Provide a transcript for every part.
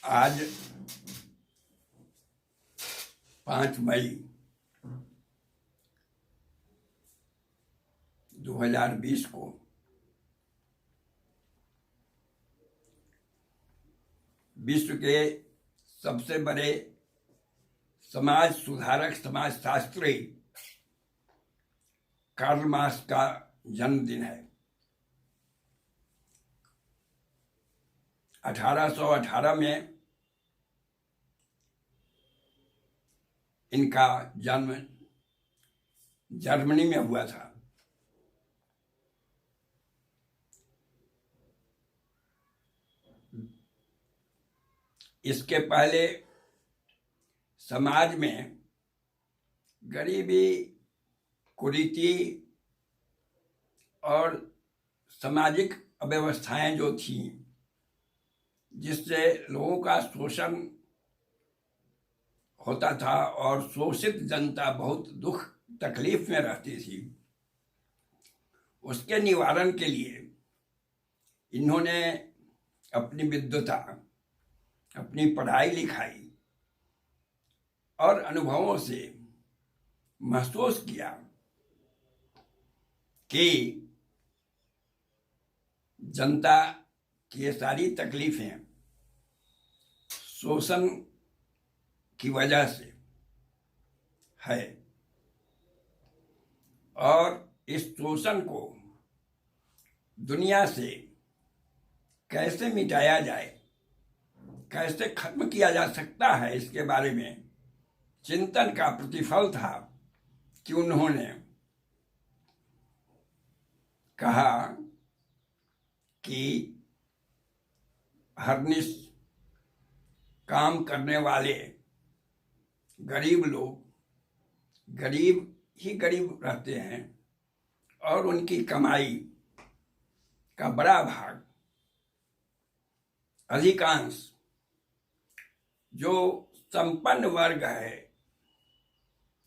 आज 5 मई 2020 को विश्व के सबसे बड़े समाज सुधारक, समाजशास्त्री कार्ल मार्क्स का जन्मदिन है। 1818 में इनका जन्म जर्मनी में हुआ था। इसके पहले समाज में गरीबी, कुरीति और सामाजिक अव्यवस्थाएं जो थीं, जिससे लोगों का शोषण होता था और शोषित जनता बहुत दुख तकलीफ में रहती थी, उसके निवारण के लिए इन्होंने अपनी विद्वता, अपनी पढ़ाई लिखाई और अनुभवों से महसूस किया कि जनता की ये सारी तकलीफें शोषण की वजह से है और इस शोषण को दुनिया से कैसे मिटाया जाए, कैसे खत्म किया जा सकता है, इसके बारे में चिंतन का प्रतिफल था कि उन्होंने कहा कि हरनिश काम करने वाले गरीब लोग गरीब ही गरीब रहते हैं और उनकी कमाई का बड़ा भाग, अधिकांश जो संपन्न वर्ग है,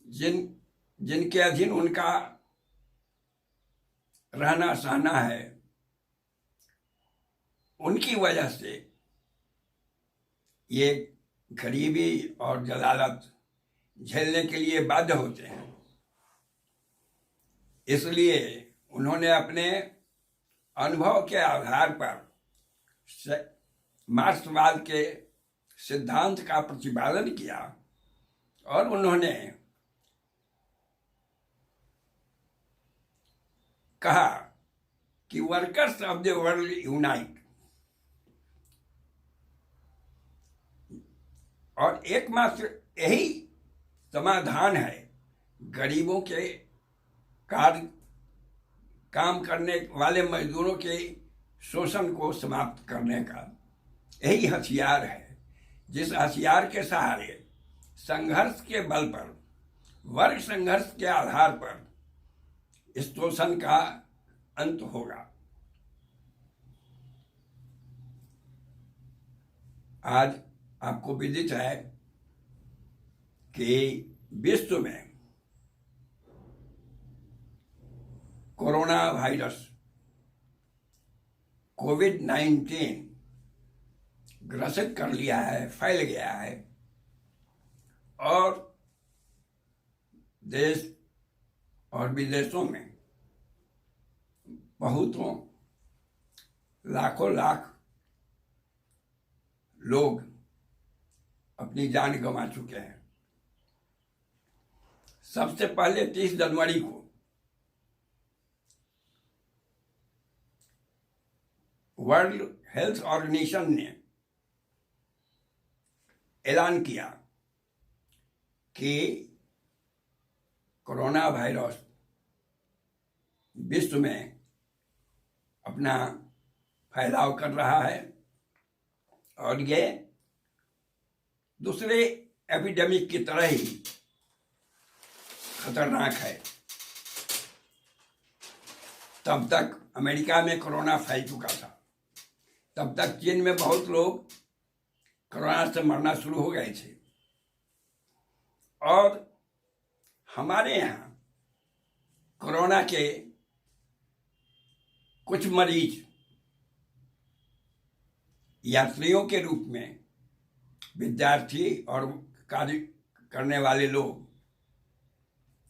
जिनके अधीन उनका रहना सहना है, उनकी वजह से ये गरीबी और जलालत झेलने के लिए बाध्य होते हैं। इसलिए उन्होंने अपने अनुभव के आधार पर मार्क्सवाद के सिद्धांत का प्रतिपादन किया और उन्होंने कहा कि workers of the world unite, और एकमात्र यही समाधान है गरीबों के काम करने वाले मजदूरों के शोषण को समाप्त करने का। यही हथियार है जिस हथियार के सहारे संघर्ष के बल पर, वर्ग संघर्ष के आधार पर इस शोषण का अंत होगा। आज आपको विदित है कि विश्व में कोरोना वायरस कोविड-19 ग्रसित कर लिया है, फैल गया है और देश और विदेशों में बहुतों लाखों लाख लोग अपनी जान गंवा चुके हैं। सबसे पहले 30 जनवरी को वर्ल्ड हेल्थ ऑर्गेनाइजेशन ने ऐलान किया कि कोरोना वायरस विश्व में अपना फैलाव कर रहा है और ये दूसरे एपिडेमिक की तरह ही खतरनाक है। तब तक अमेरिका में कोरोना फैल चुका था, तब तक चीन में बहुत लोग कोरोना से मरना शुरू हो गए थे और हमारे यहाँ कोरोना के कुछ मरीज यात्रियों के रूप में विद्यार्थी और कार्य करने वाले लोग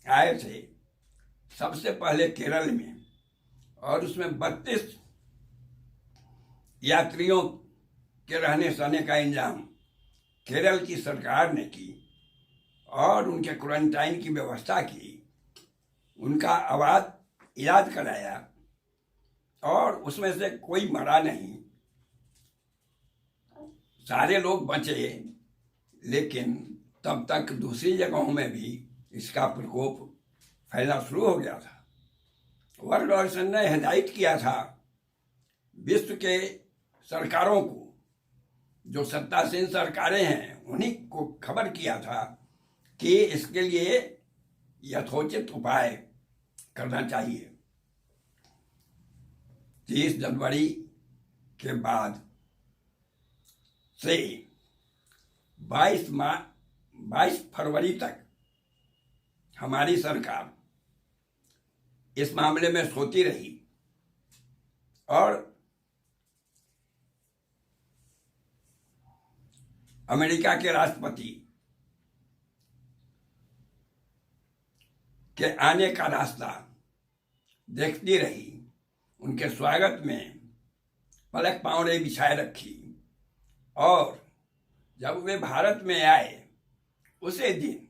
आए थे, सबसे पहले केरल में, और उसमें 32 यात्रियों के रहने सहने का इंतजाम केरल की सरकार ने की और उनके क्वारंटाइन की व्यवस्था की, उनका इलाज कराया और उसमें से कोई मरा नहीं, सारे लोग बचे। लेकिन तब तक दूसरी जगहों में भी इसका प्रकोप फैलना शुरू हो गया था। वर्ल्ड ऑर्गेनाइजेशन ने हिदायत किया था विश्व के सरकारों को, जो सत्तासीन सरकारें हैं उन्हीं को खबर किया था कि इसके लिए यथोचित उपाय करना चाहिए। 30 जनवरी के बाद से 22 फरवरी तक हमारी सरकार इस मामले में सोती रही और अमेरिका के राष्ट्रपति के आने का रास्ता देखती रही, उनके स्वागत में पलक पांवड़े बिछाए रखी, और जब वे भारत में आए उसी दिन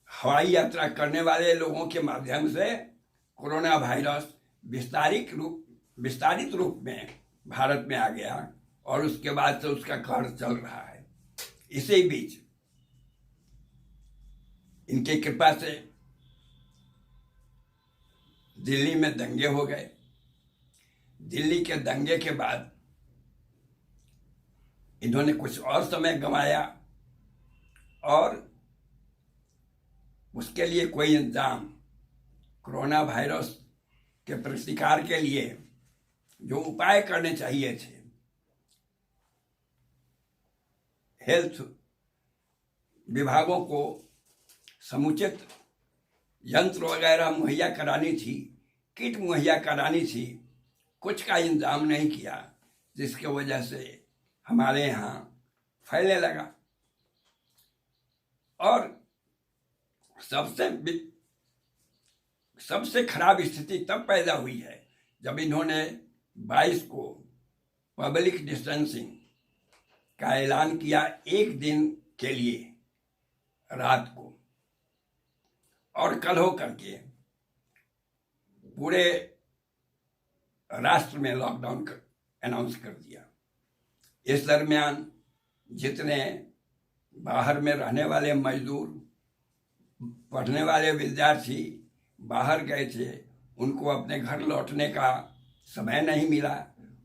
हवाई यात्रा करने वाले लोगों के माध्यम से कोरोना वायरस विस्तारित रूप में भारत में आ गया और उसके बाद से उसका कहर चल रहा है। इसी बीच इनकी कृपा से दिल्ली में दंगे हो गए। दिल्ली के दंगे के बाद इन्होंने कुछ और समय गंवाया और उसके लिए कोई इंतजाम कोरोना वायरस के प्रतिकार के लिए जो उपाय करने चाहिए थे, हेल्थ विभागों को समुचित यंत्र वगैरह मुहैया करानी थी, किट मुहैया करानी थी, कुछ का इंतजाम नहीं किया, जिसके वजह से हमारे यहाँ फैलने लगा। और सबसे खराब स्थिति तब पैदा हुई है जब इन्होंने 22 को पब्लिक डिस्टेंसिंग का ऐलान किया, एक दिन के लिए रात को, और कल हो करके पूरे राष्ट्र में लॉकडाउन अनाउंस कर दिया। इस दरमियान जितने बाहर में रहने वाले मजदूर, पढ़ने वाले विद्यार्थी बाहर गए थे, उनको अपने घर लौटने का समय नहीं मिला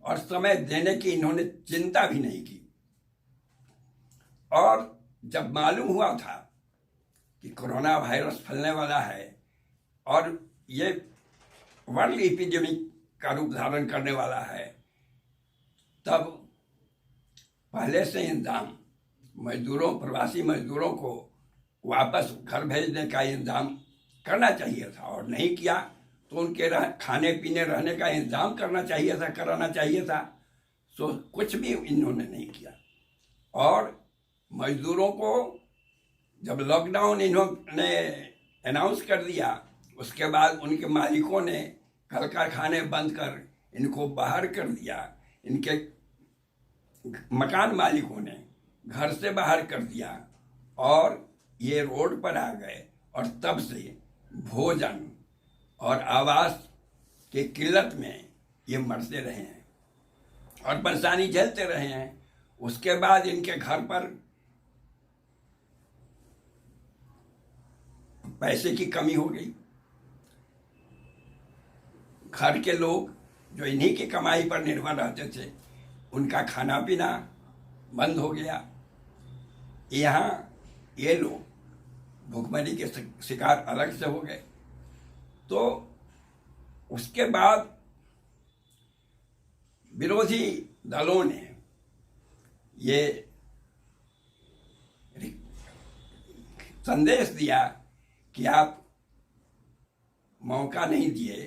और समय देने की इन्होंने चिंता भी नहीं की। और जब मालूम हुआ था कि कोरोना वायरस फैलने वाला है और ये वर्ल्ड एपिडेमिक का रूप धारण करने वाला है, तब पहले से इंतजाम प्रवासी मजदूरों को वापस घर भेजने का इंतजाम करना चाहिए था, और नहीं किया तो उनके खाने पीने रहने का इंतजाम कराना चाहिए था। सो कुछ भी इन्होंने नहीं किया। और मजदूरों को जब लॉकडाउन इन्होंने अनाउंस कर दिया, उसके बाद उनके मालिकों ने कल कारखाने बंद कर इनको बाहर कर दिया। इनके मकान मालिकों ने घर से बाहर कर दिया और ये रोड पर आ गए, और तब से भोजन और आवास की किल्लत में ये मरते रहे हैं और परेशानी झेलते रहे हैं। उसके बाद इनके घर पर पैसे की कमी हो गई। घर के लोग जो इन्हीं की कमाई पर निर्भर रहते थे, उनका खाना पीना बंद हो गया। यहाँ ये लोग भुखमरी के शिकार अलग से हो गए। तो उसके बाद विरोधी दलों ने ये संदेश दिया कि आप मौका नहीं दिए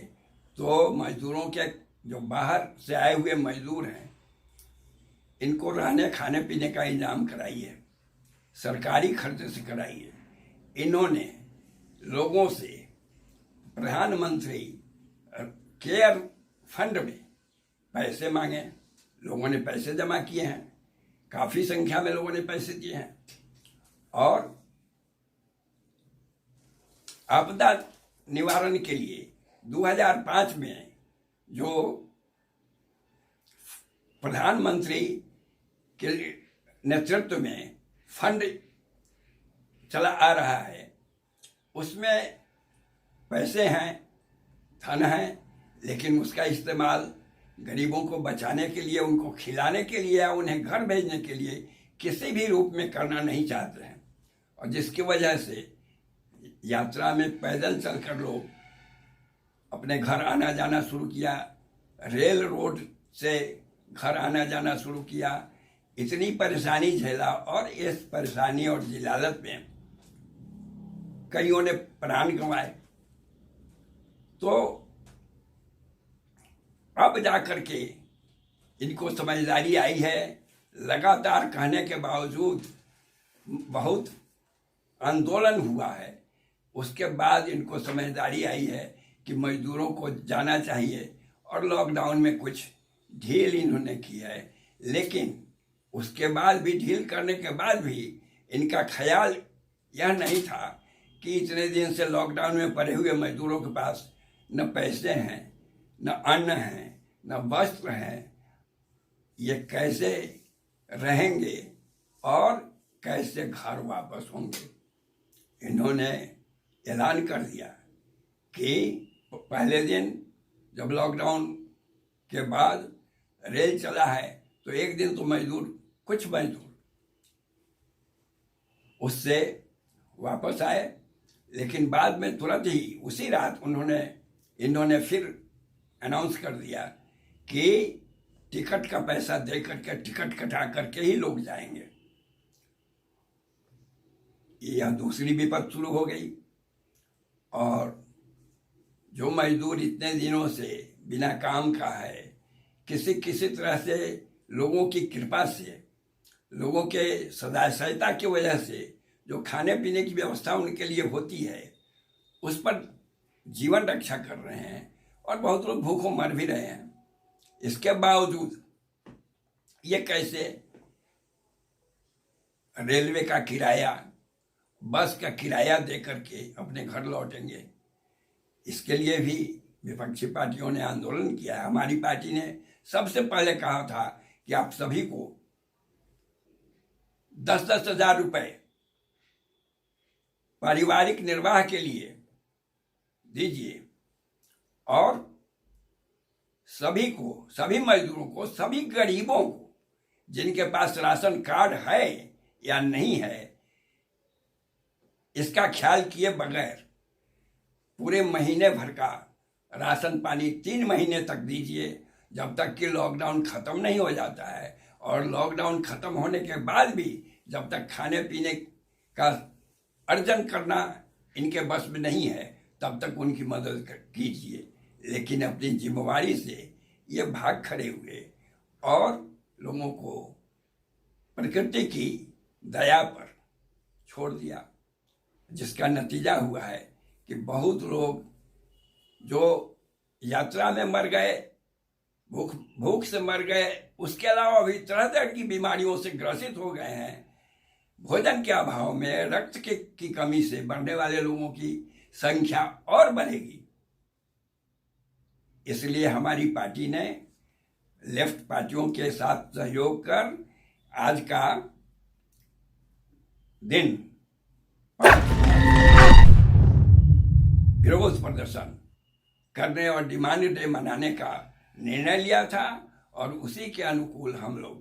तो मजदूरों के, जो बाहर से आए हुए मजदूर हैं, इनको रहने खाने पीने का इंतजाम कराइए, सरकारी खर्च से कराइए। इन्होंने लोगों से प्रधानमंत्री केयर फंड में पैसे मांगे, लोगों ने पैसे जमा किए हैं, काफी संख्या में लोगों ने पैसे दिए हैं। और आपदा निवारण के लिए 2005 में जो प्रधानमंत्री के नेतृत्व में फंड चला आ रहा है, उसमें पैसे हैं, धन है, लेकिन उसका इस्तेमाल गरीबों को बचाने के लिए, उनको खिलाने के लिए या उन्हें घर भेजने के लिए किसी भी रूप में करना नहीं चाहते हैं। और जिसकी वजह से यात्रा में पैदल चलकर लोग अपने घर आना जाना शुरू किया, रेल रोड से घर आना जाना शुरू किया, इतनी परेशानी झेला। और इस परेशानी और जिलालत में कईयों ने प्राण गंवाए। तो अब जाकर के इनको समझदारी आई है। लगातार कहने के बावजूद बहुत आंदोलन हुआ है, उसके बाद इनको समझदारी आई है कि मजदूरों को जाना चाहिए। और लॉकडाउन में कुछ ढील इन्होंने की है, लेकिन उसके बाद भी, ढील करने के बाद भी इनका ख्याल यह नहीं था कि इतने दिन से लॉकडाउन में पड़े हुए मजदूरों के पास न पैसे हैं, न अन्न है, न वस्त्र हैं, ये कैसे रहेंगे और कैसे घर वापस होंगे। इन्होंने ऐलान कर दिया कि पहले दिन जब लॉकडाउन के बाद रेल चला है तो एक दिन तो कुछ मजदूर उससे वापस आए, लेकिन बाद में तुरंत ही उसी रात इन्होंने फिर अनाउंस कर दिया कि टिकट का पैसा दे करके, टिकट कटा करके ही लोग जाएंगे। यह दूसरी विपत्ति शुरू हो गई। और जो मजदूर इतने दिनों से बिना काम का है, किसी तरह से लोगों की कृपा से, लोगों के सहायता की वजह से जो खाने पीने की व्यवस्था उनके लिए होती है, उस पर जीवन रक्षा कर रहे हैं। और बहुत लोग भूखों मर भी रहे हैं। इसके बावजूद ये कैसे रेलवे का किराया, बस का किराया दे करके अपने घर लौटेंगे। इसके लिए भी विपक्षी पार्टियों ने आंदोलन किया है। हमारी पार्टी ने सबसे पहले कहा था कि आप सभी को 10-10 हजार रुपए पारिवारिक निर्वाह के लिए दीजिए। और सभी को, सभी मजदूरों को, सभी गरीबों को जिनके पास राशन कार्ड है या नहीं है, इसका ख्याल किए बगैर पूरे महीने भर का राशन पानी 3 महीने तक दीजिए, जब तक कि लॉकडाउन खत्म नहीं हो जाता है। और लॉकडाउन खत्म होने के बाद भी जब तक खाने पीने का अर्जन करना इनके बस में नहीं है, तब तक उनकी मदद कीजिए। लेकिन अपनी जिम्मेवारी से ये भाग खड़े हुए और लोगों को प्रकृति की दया पर छोड़ दिया, जिसका नतीजा हुआ है कि बहुत लोग जो यात्रा में मर गए, भूख से मर गए, उसके अलावा भी तरह तरह की बीमारियों से ग्रसित हो गए हैं। भोजन के अभाव में, रक्त की कमी से बढ़ने वाले लोगों की संख्या और बढ़ेगी। इसलिए हमारी पार्टी ने लेफ्ट पार्टियों के साथ सहयोग कर आज का दिन विरोध प्रदर्शन करने और डिमांड डे मनाने का निर्णय लिया था। और उसी के अनुकूल हम लोग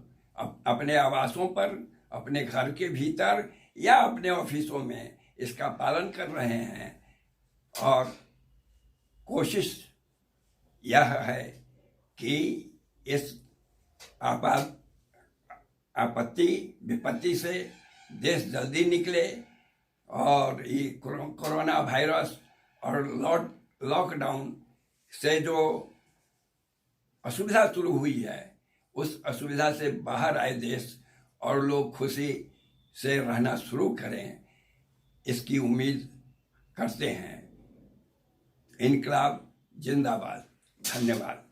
अपने आवासों पर, अपने घर के भीतर या अपने ऑफिसों में इसका पालन कर रहे हैं। और कोशिश यह है कि इस आपत्ति विपत्ति से देश जल्दी निकले और ये कोरोना वायरस और लॉकडाउन से जो असुविधा शुरू हुई है उस असुविधा से बाहर आए देश और लोग खुशी से रहना शुरू करें, इसकी उम्मीद करते हैं। इनकलाब जिंदाबाद। धन्यवाद।